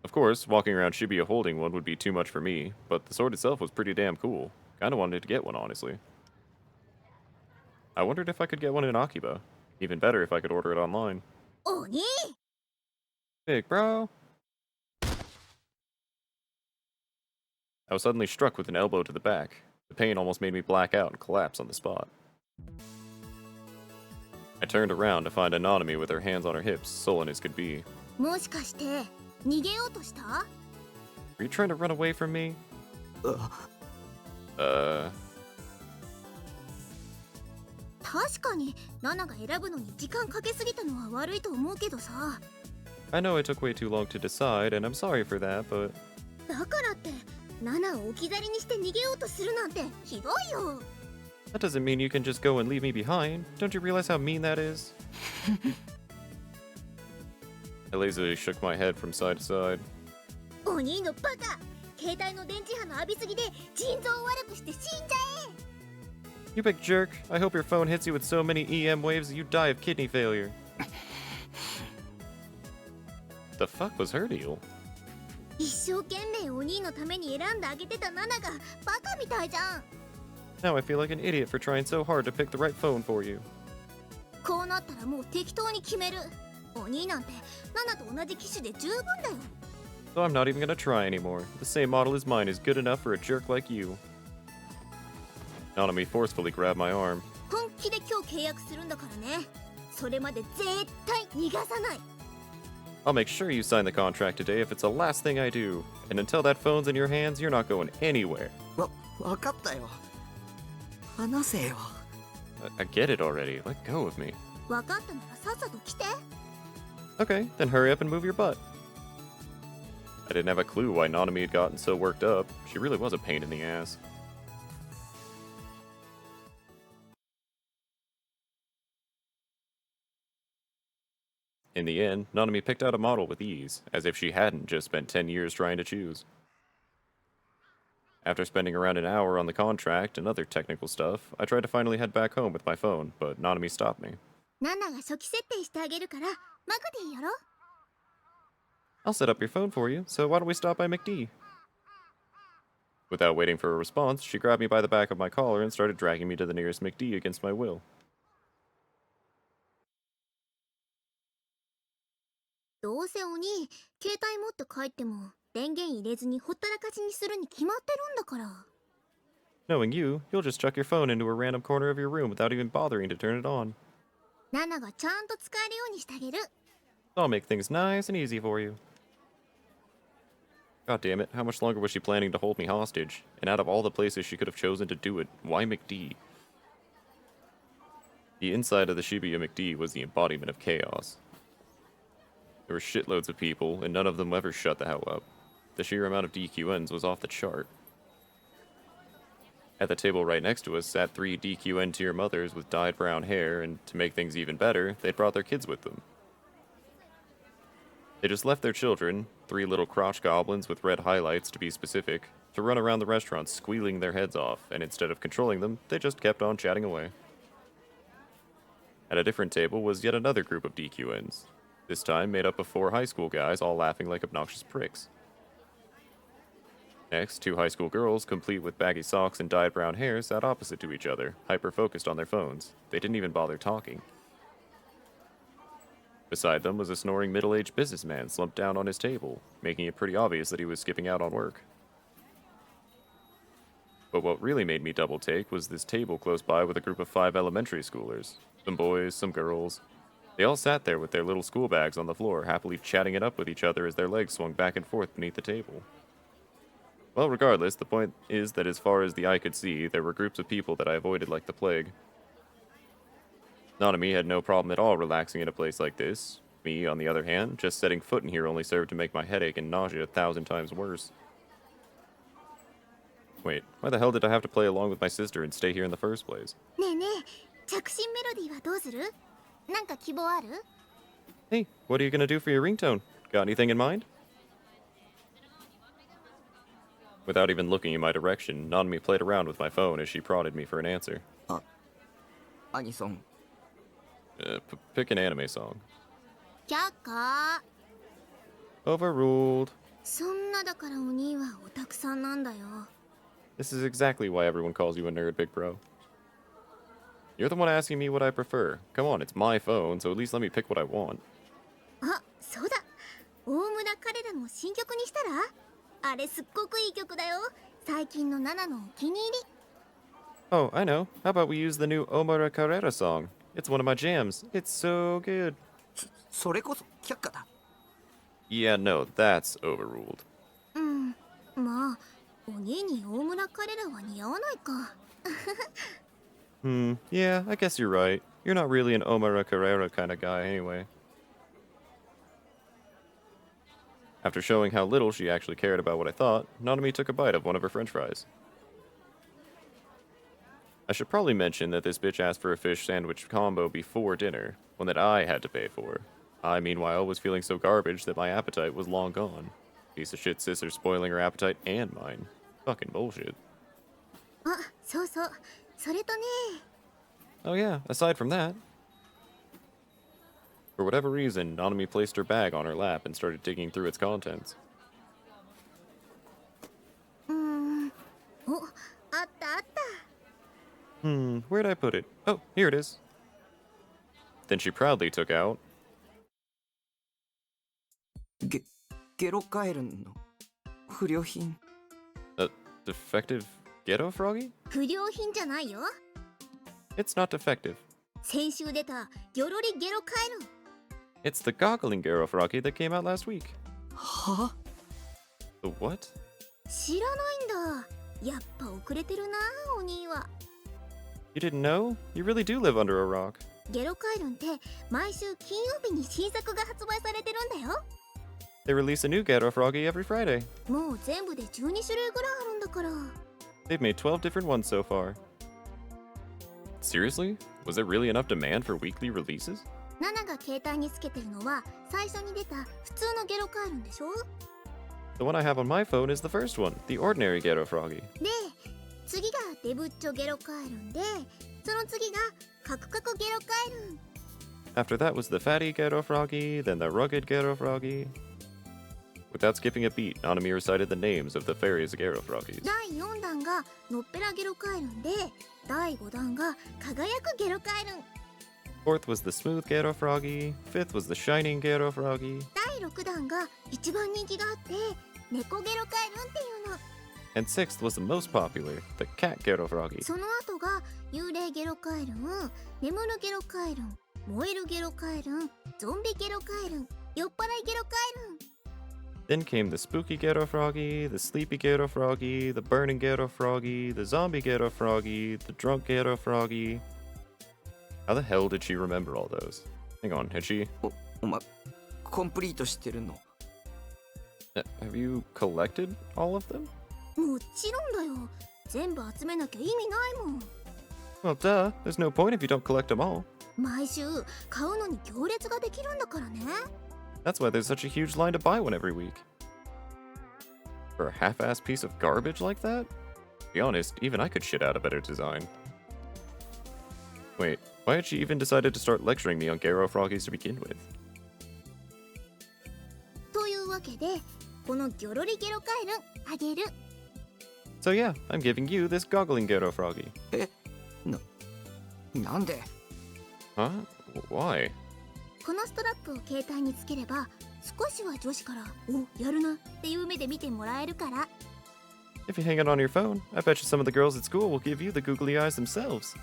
Of course, walking around Shibuya holding one would be too much for me, but the sword itself was pretty damn cool. Kinda wanted to get one, honestly. I wondered if I could get one in Akiba. Even better if I could order it online. お兄 Big bro! I was suddenly struck with an elbow to the back. The pain almost made me black out and collapse on the spot. I turned around to find Anonymous with her hands on her hips, sullen as could be. もしかして逃げようとした？ Are you trying to run away from me? 確かにナナが選ぶのに時間かけすぎたのは悪いと思うけどさ。 I know it took way too long to decide, and I'm sorry for that, but だからってナナを置き去りにして逃げようとするなんてひどいよ。 that doesn't mean you can just go and leave me behind. Don't you realize how mean that is? I lazily shook my head from side to side. お兄のバカ、携帯の電磁波の浴びすぎで腎臓を悪くして死んじゃえ。 You big jerk. I hope your phone hits you with so many EM waves that you die of kidney failure. The fuck was her deal? 一生懸命お兄のために選んであげてたナナがバカみたいじゃん。 Now I feel like an idiot for trying so hard to pick the right phone for you. こうなったらもう適当に決める。お兄なんてナナと同じ機種で十分だよ。 So I'm not even gonna try anymore. The same model as mine is good enough for a jerk like you. Nanami forcefully grabbed my arm. 本気で今日契約するんだからね。それまで絶対逃がさない。 I'll make sure you sign the contract today if it's the last thing I do. And until that phone's in your hands, you're not going anywhere. わかったよ。話せよ。I get it already. Let go of me. 分かったならさっさと来て。 Okay, then hurry up and move your butt. I didn't have a clue why Nanami had gotten so worked up. She really was a pain in the ass. In the end, Nanami picked out a model with ease, as if she hadn't just spent 10 years trying to choose. After spending around an hour on the contract and other technical stuff, I tried to finally head back home with my phone, but Nanami stopped me. ナナが初期設定してあげるからマクディやろ。 I'll set up your phone for you, so why don't we stop by McD? Without waiting for a response, she grabbed me by the back of my collar and started dragging me to the nearest McD against my will. どうせお兄携帯持って帰っても電源入れずにほったらかしにするに決まってるんだから。 Knowing you, you'll just chuck your phone into a random corner of your room without even bothering to turn it on. ナナがちゃんと使えるようにしてあげる。 I'll make things nice and easy for you. God damn it, how much longer was she planning to hold me hostage? And out of all the places she could have chosen to do it, why McD? The inside of the Shibuya McD was the embodiment of chaos. There were shitloads of people, and none of them ever shut the hell up. The sheer amount of DQNs was off the chart. At the table right next to us sat 3 DQN tier mothers with dyed brown hair, and to make things even better, they'd brought their kids with them. They just left their children, 3 little crotch goblins with red highlights to be specific, to run around the restaurant squealing their heads off, and instead of controlling them, they just kept on chatting away. At a different table was yet another group of DQNs, this time made up of 4 high school guys all laughing like obnoxious pricks. Next, 2 high school girls, complete with baggy socks and dyed brown hair, sat opposite to each other, hyper-focused on their phones. They didn't even bother talking. Beside them was a snoring middle-aged businessman slumped down on his table, making it pretty obvious that he was skipping out on work. But what really made me double-take was this table close by with a group of 5 elementary schoolers. Some boys, some girls. They all sat there with their little school bags on the floor, happily chatting it up with each other as their legs swung back and forth beneath the table. Well, regardless, the point is that as far as the eye could see, there were groups of people that I avoided like the plague. Nanami had no problem at all relaxing in a place like this. Me, on the other hand, just setting foot in here only served to make my headache and nausea 1,000 times worse. Wait, why the hell did I have to play along with my sister and stay here in the first place? ねえねえ、着信メロディーはどうする？なんか希望ある？ Hey, what are you gonna do for your ringtone? Got anything in mind? Without even looking in my direction, Nanami played around with my phone as she prodded me for an answer. アニソン。 Pick an anime song. 却下。 Overruled. そんなだからお兄はオタクさんなんだよ。 This is exactly why everyone calls you a nerd, big bro. You're the one asking me what I prefer. Come on, it's my phone, so at least let me pick what I want. あ、そうだ。大村彼らの新曲にしたら？あれすっごくいい曲だよ。最近のナナのお気に入り。 Oh, I know. How about we use the new Omura Carrera song? It's one of my jams. It's so good. それこそ却下だ。Yeah, no, that's overruled. うん、まあお兄に大村彼らは似合わないか。Yeah, I guess you're right. You're not really an Omar Carrera kind of guy anyway. After showing how little she actually cared about what I thought, Nanami took a bite of one of her french fries. I should probably mention that this bitch asked for a fish sandwich combo before dinner, one that I had to pay for. I, meanwhile, was feeling so garbage that my appetite was long gone. Piece of shit sister spoiling her appetite and mine. Fucking bullshit. あ、そうそう。それとね。 Oh yeah, aside from that. For whatever reason, Nanami placed her bag on her lap and started digging through its contents. お、あったあった。 Where'd I put it? Oh, here it is. Then she proudly took out... ゲロカエルの不良品。 a defective ghetto froggy? 不良品じゃないよ。 It's not defective. 先週出たギョロリゲロカエル。 It's the goggling ghetto froggy that came out last week. は？ The what? 知らないんだ。やっぱ遅れてるな、お兄は。 You didn't know? You really do live under a rock. ゲロカエルンって毎週金曜日に新作が発売されてるんだよ。 They release a new ghetto froggy every Friday. もう全部で12種類ぐらいあるんだから。 They've made 12 different ones so far. Seriously? Was there really enough demand for weekly releases? ナナが携帯につけてるのは最初に出た普通のゲロカエルンでしょ。 The one I have on my phone is the first one, the ordinary ghetto froggy. で、次がデブッチョゲロカエルンで、その次がカクカクゲロカエルン。 After that was the fatty ghetto froggy, then the rugged ghetto froggy. Without skipping a beat, Nanami recited the names of the various ghetto froggies. 第4弾がのっぺらゲロカエルンで、第5弾が輝くゲロカエルン。 Fourth was the smooth ghetto froggy. Fifth was the shining ghetto froggy. 第6弾が一番人気があって、猫ゲロカエルンっていうの。 And sixth was the most popular, the cat ghetto froggy. その後が幽霊ゲロカエルン、眠るゲロカエルン、燃えるゲロカエルン、ゾンビゲロカエルン、酔っ払いゲロカエルン。 Then came the spooky ghetto froggy, the sleepy ghetto froggy, the burning ghetto froggy, the zombie ghetto froggy, the drunk ghetto froggy. How the hell did she remember all those? Hang on, had she... お前コンプリートしてるの？ Have you collected all of them? もちろんだよ。全部集めなきゃ意味ないもん。 Well, duh. There's no point if you don't collect them all. 毎週買うのに行列ができるんだからね。 That's why there's such a huge line to buy one every week. For a half-assed piece of garbage like that? To be honest, even I could shit out a better design. Wait, why had she even decided to start lecturing me on Garo Froggies to begin with? というわけで、このギョロリゲロカエルンあげる。 So yeah, I'm giving you this goggling Garo Froggy. なんで？ Huh? Why? このストラップを携帯につければ、少しは女子から「お、やるな」っていう目で見てもらえるから。 If you hang it on your phone, I bet you some of the girls at school will give you the googly eyes themselves.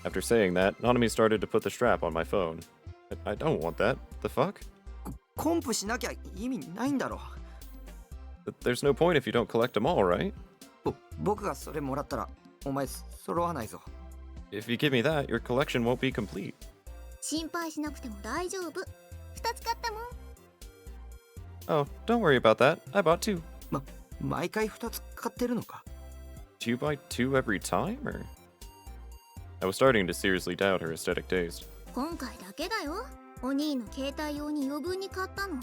After saying that, Nanami started to put the strap on my phone. I don't want that. The fuck? コンプしなきゃ意味ないんだろ。There's no point if you don't collect them all, right? 僕がそれもらったらお前揃わないぞ。 If you give me that, your collection won't be complete. 心配しなくても大丈夫。2つ買ったもん。 Oh, don't worry about that. I bought two. 毎回2つ買ってるのか？ Do you buy two every time, or? I was starting to seriously doubt her aesthetic taste. 今回だけだよ。お兄の携帯用に余分に買ったの。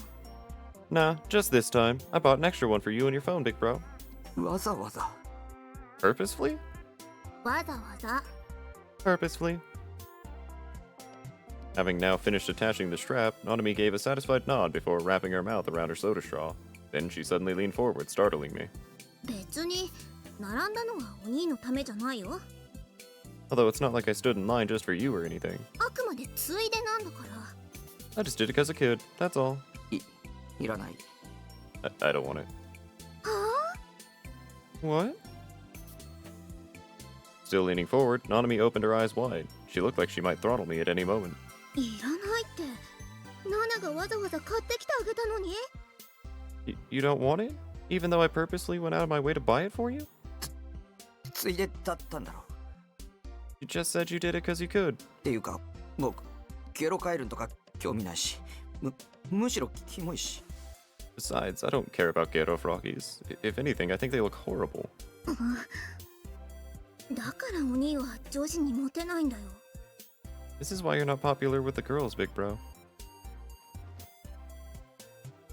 Nah, just this time. I bought an extra one for you and your phone, big bro. わざわざ。 Purposefully? わざわざ。 Purposefully. Having now finished attaching the strap, Nanami gave a satisfied nod before wrapping her mouth around her soda straw. Then she suddenly leaned forward, startling me. 別に並んだのはお兄のためじゃないよ。 Although it's not like I stood in line just for you or anything. あくまでついでなんだから。 I just did it because a kid, that's all. いらない。I don't want it. はあ？ What? Still leaning forward, Nanami opened her eyes wide. She looked like she might throttle me at any moment. いらないって。ナナがわざわざ買ってきてあげたのに。 You don't want it? Even though I purposely went out of my way to buy it for you? ついでだったんだろう。 You just said you did it because you could. っていうか、僕ゲロカエルンとか興味ないし、むしろキモいし。 Besides, I don't care about Ghetto Froggies. If anything, I think they look horrible. だからお兄は女子にモテないんだよ。 This is why you're not popular with the girls, big bro.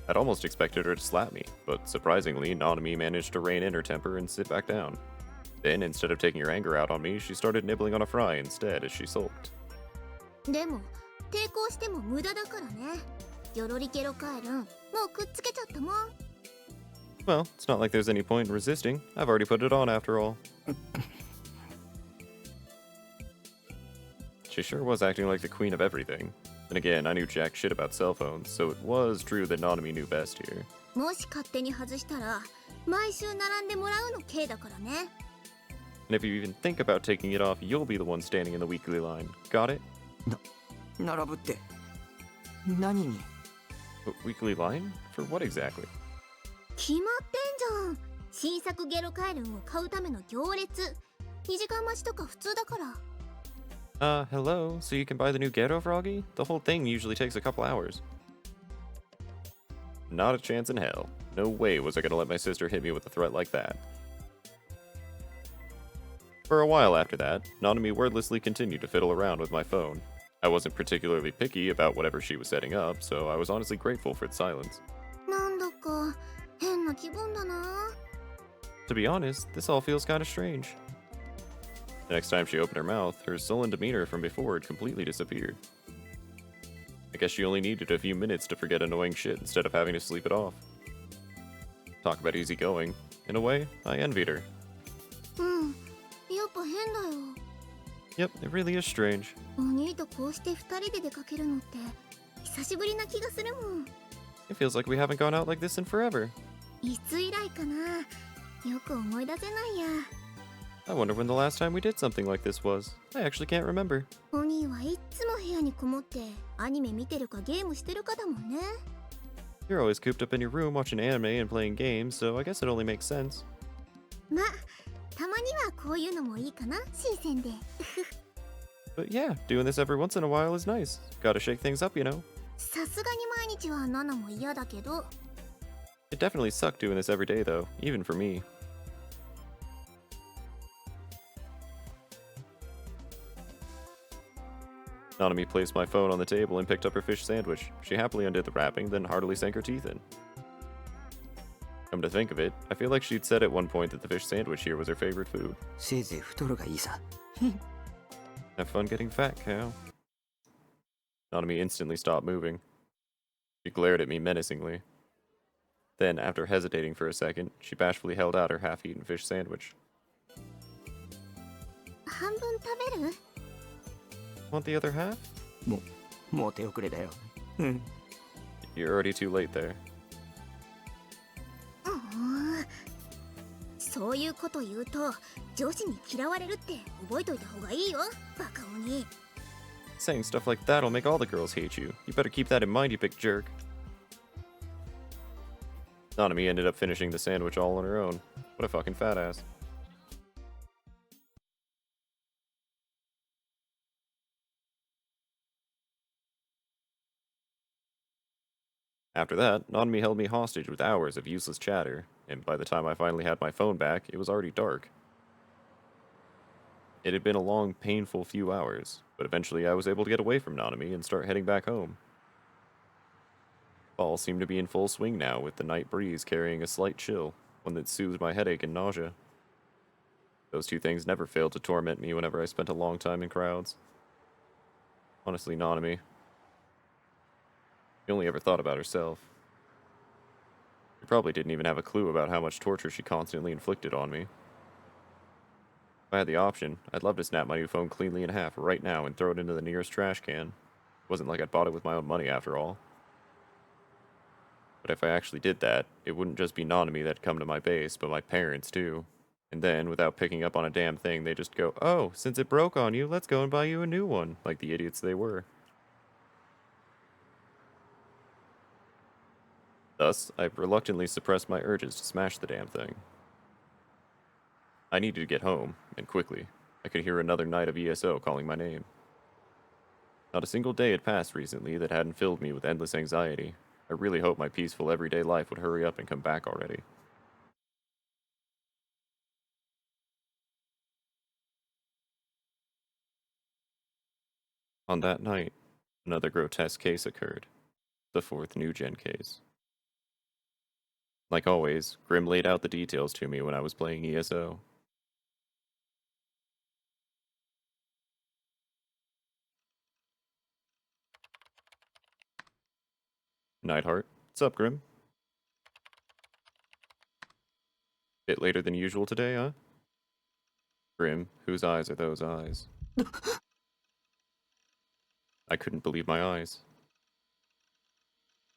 I'd almost expected her to slap me, but surprisingly, Nanami managed to rein in her temper and sit back down. Then, instead of taking her anger out on me, she started nibbling on a fry instead as she sulked. でも抵抗しても無駄だからね。よろりゲロカエルン、もうくっつけちゃったもん。 Well, it's not like there's any point in resisting. I've already put it on after all. She sure was acting like the queen of everything. And again, I knew jack shit about cell phones, so it was true that Nanami knew best here. もし勝手に外したら毎週並んでもらうの刑だからね。 And if you even think about taking it off, you'll be the one standing in the weekly line. Got it? 並ぶって何に？ Weekly line? For what exactly? 決まってんじゃん。新作ゲロカエルンを買うための行列。2時間待ちとか普通だから。 Hello? So you can buy the new Ghetto Froggy? The whole thing usually takes a couple hours. Not a chance in hell. No way was I gonna let my sister hit me with a threat like that. For a while after that, Nanami wordlessly continued to fiddle around with my phone. I wasn't particularly picky about whatever she was setting up, so I was honestly grateful for its silence. なんだか変な気分だな。 To be honest, this all feels kinda strange. The next time she opened her mouth, her sullen demeanor from before had completely disappeared. I guess she only needed a few minutes to forget annoying shit instead of having to sleep it off. Talk about easy going. In a way, I envied her. うん、やっぱ変だよ。 Yep, it really is strange. お兄とこうして2人で出かけるのって久しぶりな気がするもん。 It feels like we haven't gone out like this in forever. いつ以来かな。よく思い出せないや。 I wonder when the last time we did something like this was. I actually can't remember. お兄はいっつも部屋にこもってアニメ見てるかゲームしてるかだもんね。 You're always cooped up in your room watching anime and playing games, so I guess it only makes sense. ま、たまにはこういうのもいいかな、新鮮で。 But yeah, doing this every once in a while is nice. Gotta shake things up, you know. さすがに毎日はナナも嫌だけど。 It definitely sucked doing this every day, though, even for me. Nanami placed my phone on the table and picked up her fish sandwich. She happily undid the wrapping, then heartily sank her teeth in. Come to think of it, I feel like she'd said at one point that the fish sandwich here was her favorite food. せいぜい太るがいいさ。 Have fun getting fat, cow. Nanami instantly stopped moving. She glared at me menacingly. Then, after hesitating for a second, she bashfully held out her half-eaten fish sandwich. 半分食べる？ Want the other half? もう手遅れだよ。 You're already too late there. そういうこと言うと上司に嫌われるって覚えといた方がいいよ、バカ鬼。 Saying stuff like that'll make all the girls hate you. You better keep that in mind, you big jerk. Nanami ended up finishing the sandwich all on her own. What a fucking fat ass. After that, Nanami held me hostage with hours of useless chatter, and by the time I finally had my phone back, it was already dark. It had been a long, painful few hours, but eventually I was able to get away from Nanami and start heading back home. Fall seemed to be in full swing now, with the night breeze carrying a slight chill, one that soothed my headache and nausea. Those two things never failed to torment me whenever I spent a long time in crowds. Honestly, Nanami, she only ever thought about herself. She probably didn't even have a clue about how much torture she constantly inflicted on me. If I had the option, I'd love to snap my new phone cleanly in half right now and throw it into the nearest trash can. It wasn't like I'd bought it with my own money after all. But if I actually did that, it wouldn't just be Nanami that'd come to my base, but my parents too. And then, without picking up on a damn thing, they just go, "Oh, since it broke on you, let's go and buy you a new one," like the idiots they were. Thus, I reluctantly suppressed my urges to smash the damn thing. I needed to get home, and quickly. I could hear another night of ESO calling my name. Not a single day had passed recently that hadn't filled me with endless anxiety. I really hoped my peaceful everyday life would hurry up and come back already. On that night, another grotesque case occurred. The fourth new-gen case. Like always, Grim laid out the details to me when I was playing ESO. Neidhart, what's up, Grim? Bit later than usual today, huh? Grim, whose eyes are those eyes? I couldn't believe my eyes.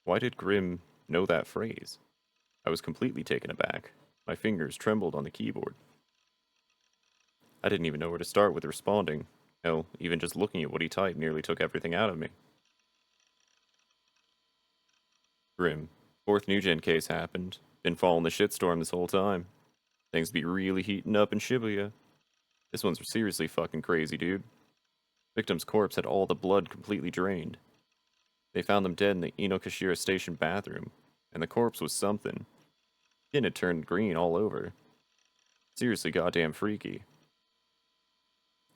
Why did Grim know that phrase? I was completely taken aback. My fingers trembled on the keyboard. I didn't even know where to start with responding. Hell, even just looking at what he typed nearly took everything out of me. Grim, fourth new-gen case happened. Been following the shitstorm this whole time. Things be really heating up in Shibuya. This one's seriously fucking crazy, dude. Victim's corpse had all the blood completely drained. They found them dead in the Inokashira Station bathroom, and the corpse was something. Skin had turned green all over. Seriously goddamn freaky.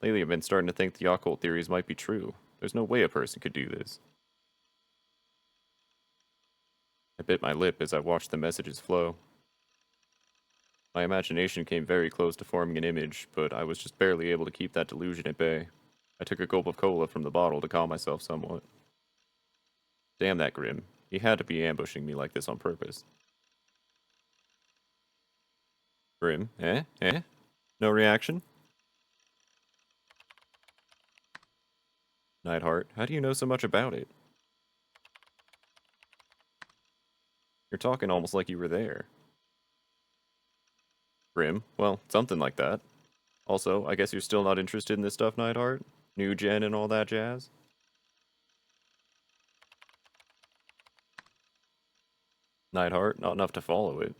Lately I've been starting to think the occult theories might be true. There's no way a person could do this. I bit my lip as I watched the messages flow. My imagination came very close to forming an image, but I was just barely able to keep that delusion at bay. I took a gulp of cola from the bottle to calm myself somewhat. Damn that Grim. He had to be ambushing me like this on purpose. Grim, eh? Eh? No reaction? Neidhart, how do you know so much about it? You're talking almost like you were there. Grim, well, something like that. Also, I guess you're still not interested in this stuff, Neidhart? New gen and all that jazz? Neidhart, not enough to follow it.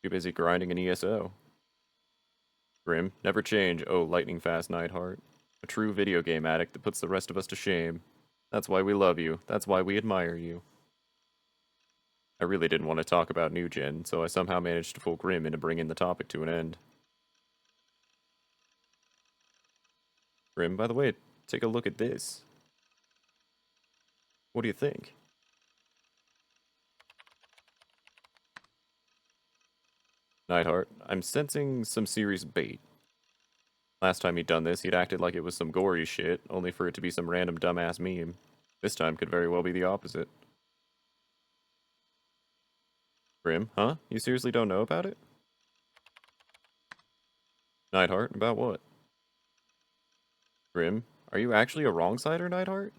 Too busy grinding an ESO. Grim, never change, oh lightning fast Neidhart. A true video game addict that puts the rest of us to shame. That's why we love you. That's why we admire you. I really didn't want to talk about new gen, so I somehow managed to fool Grim into bringing the topic to an end. Grim, by the way, take a look at this. What do you think? Neidhart, I'm sensing some serious bait. Last time he'd done this, he'd acted like it was some gory shit, only for it to be some random dumbass meme. This time could very well be the opposite. Grim, huh? You seriously don't know about it? Neidhart, about what? Grim, are you actually a wrong-sider, Neidhart?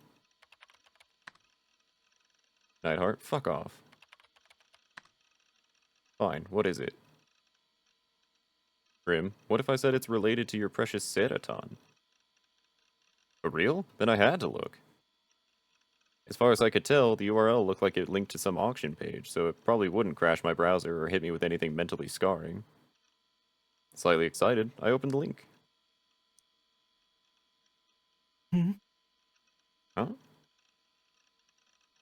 Neidhart, fuck off. Fine, what is it? Grim, what if I said it's related to your precious Seraton? For real? Then I had to look. As far as I could tell, the URL looked like it linked to some auction page, so it probably wouldn't crash my browser or hit me with anything mentally scarring. Slightly excited, I opened the link. Huh?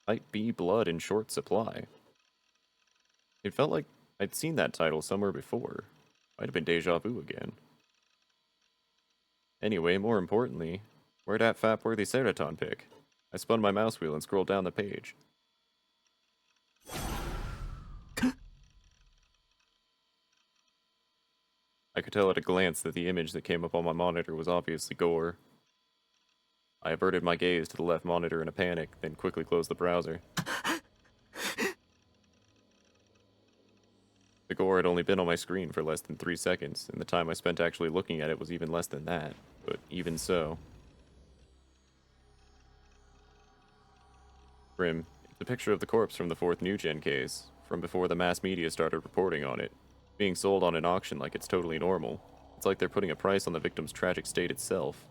Type B blood in short supply. It felt like I'd seen that title somewhere before. Might have been deja vu again. Anyway, more importantly, where'd that fat-worthy Seraton pick? I spun my mouse wheel and scrolled down the page. I could tell at a glance that the image that came up on my monitor was obviously gore. I averted my gaze to the left monitor in a panic, then quickly closed the browser. The gore had only been on my screen for less than 3 seconds, and the time I spent actually looking at it was even less than that, but even so. Grim, it's a picture of the corpse from the fourth new-gen case, from before the mass media started reporting on it, being sold on an auction like it's totally normal. It's like they're putting a price on the victim's tragic state itself.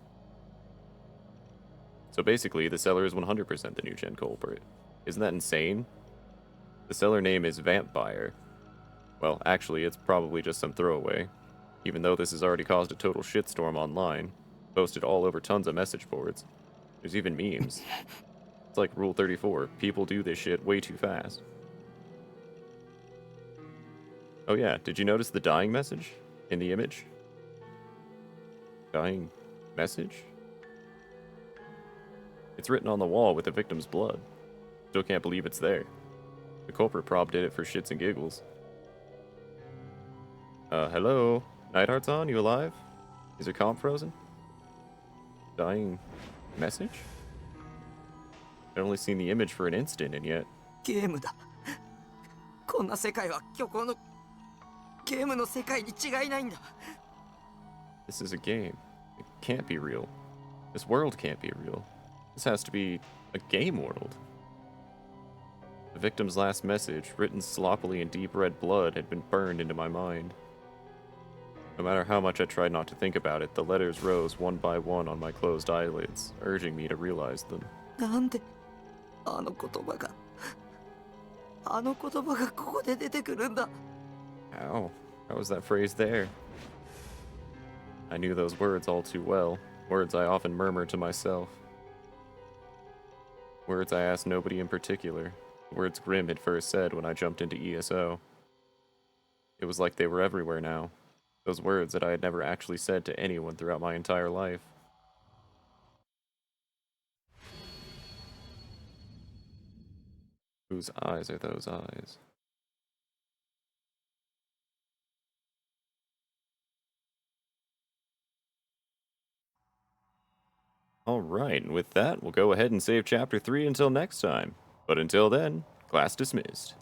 So basically, the seller is 100% the new-gen culprit. Isn't that insane? The seller name is Vampire. Well, actually, it's probably just some throwaway, even though this has already caused a total shitstorm online, posted all over tons of message boards. There's even memes. It's like Rule 34, people do this shit way too fast. Oh yeah, did you notice the dying message in the image? Dying message? It's written on the wall with the victim's blood. Still can't believe it's there. The culprit prob did it for shits and giggles. Hello? Nightheart's on? You alive? Is your comp frozen? Dying message? I've only seen the image for an instant, and yet... ゲームだ。こんな世界は虚構のゲームの世界に違いないんだ。 This is a game. It can't be real. This world can't be real. This has to be a game world. The victim's last message, written sloppily in deep red blood, had been burned into my mind. No matter how much I tried not to think about it, the letters rose one by one on my closed eyelids, urging me to realize them. なんであの言葉がここで出てくるんだ。 How? How was that phrase there? I knew those words all too well, words I often murmured to myself. Words I asked nobody in particular, words Grimm had first said when I jumped into ESO. It was like they were everywhere now, those words that I had never actually said to anyone throughout my entire life. Whose eyes are those eyes? Alright, and with that, we'll go ahead and save Chapter 3 until next time. But until then, class dismissed.